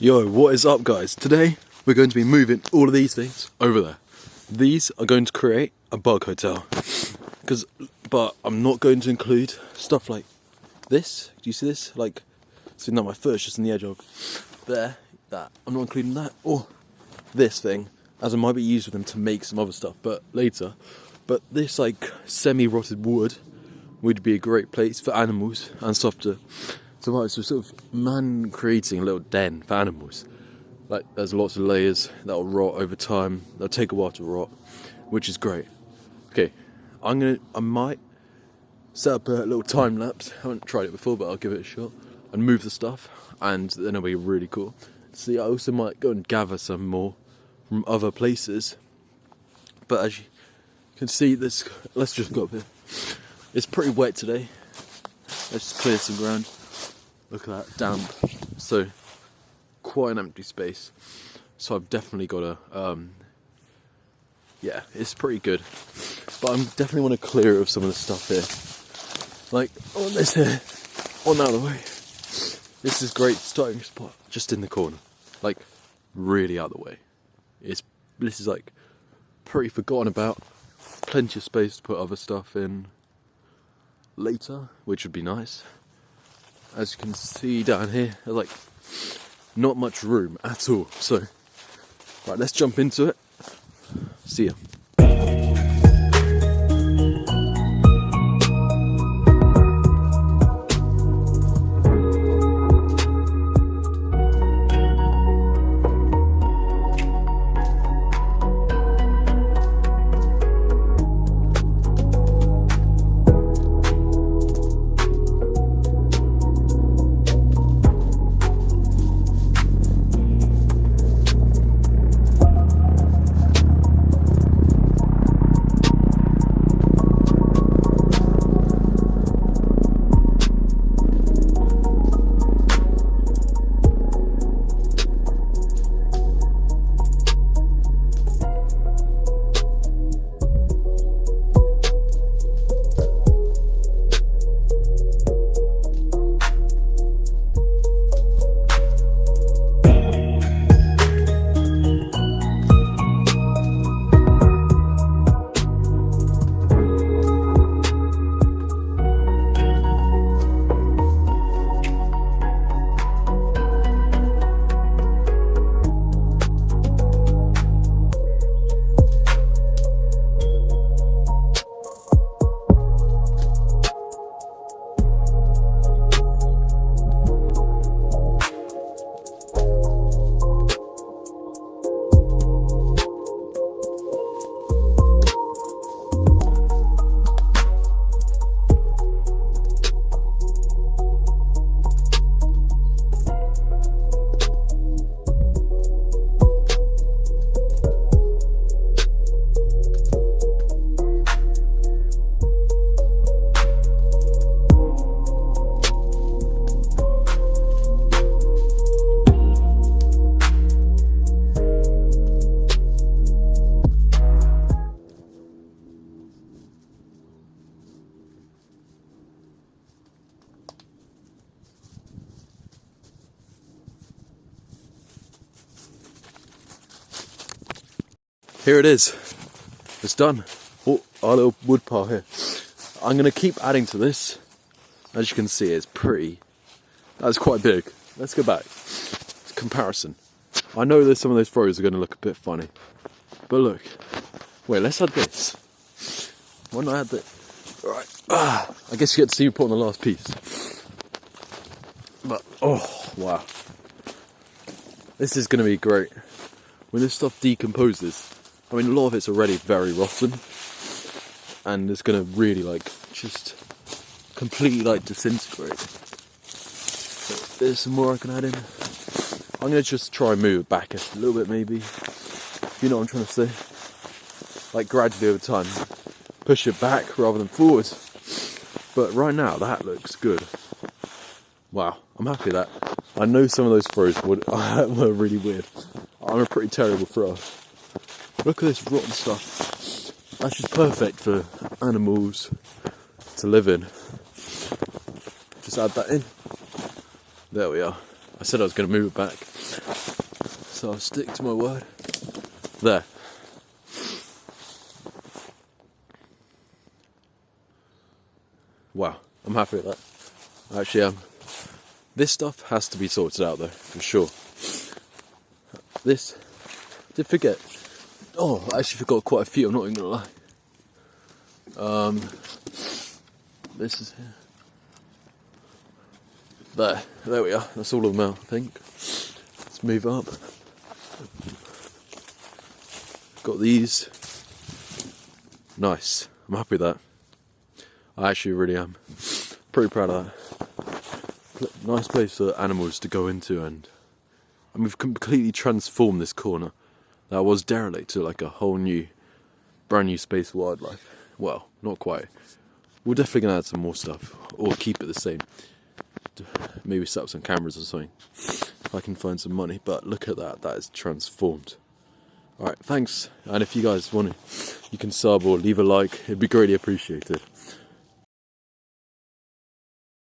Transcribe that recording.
Yo, what is up guys? Today we're going to be moving all of these things over there. These are going to create a bug hotel. But I'm not going to include stuff like this. Do you see this? Like, seeing that my foot's just on the edge of there, that. I'm not including that. Or this thing, as it might be used with them to make some other stuff, but later. But this like semi-rotted wood would be a great place for animals and stuff to survive. So sort of man creating a little den for animals. Like there's lots of layers that'll rot over time. They'll take a while to rot, which is great. Okay, I might set up a little time lapse. I haven't tried it before, but I'll give it a shot and move the stuff, and then it'll be really cool. See, I also might go and gather some more from other places. But as you can see, this. Let's just go up here. It's pretty wet today. Let's just clear some ground. Look at that, damp. So quite an empty space. So I've definitely got a yeah, it's pretty good. But I definitely want to clear it of some of the stuff here. Like on this here, on out of the way. This is great starting spot, just in the corner. Like really out of the way. This is like pretty forgotten about. Plenty of space to put other stuff in later, which would be nice. As you can see down here, there's like not much room at all. So, right, let's jump into it. See ya. Here it is. It's done. Oh, our little wood pile here. I'm going to keep adding to this. As you can see, it's pretty. That's quite big. Let's go back. Comparison. I know that some of those throws are going to look a bit funny. But look. Wait, let's add this. Why not add that? Alright. I guess you get to see me put on the last piece. But, oh, wow. This is going to be great. When this stuff decomposes, I mean, a lot of it's already very rotten, and it's going to really, like, just completely, like, disintegrate. So there's some more I can add in. I'm going to just try and move it back a little bit, maybe. You know what I'm trying to say? Like, gradually over time. Push it back rather than forwards. But right now, that looks good. Wow, I'm happy with that. I know some of those throws were really weird. I'm a pretty terrible thrower. Look at this rotten stuff. That's just perfect for animals to live in. Just add that in. There we are. I said I was going to move it back, so I'll stick to my word. There. Wow, I'm happy with that. I actually am. This stuff has to be sorted out though, for sure. This, I did forget. Oh, I actually forgot quite a few, I'm not even gonna lie. This is here. There we are, that's all of them out, I think. Let's move up. Got these. Nice, I'm happy with that. I actually really am. Pretty proud of that. Nice place for animals to go into, and we've completely transformed this corner that was derelict to like a whole new, brand new space for wildlife. Well, not quite. We're definitely going to add some more stuff, or keep it the same. Maybe set up some cameras or something, if I can find some money. But look at that, that is transformed. Alright, thanks. And if you guys want to, you can sub or leave a like, it'd be greatly appreciated.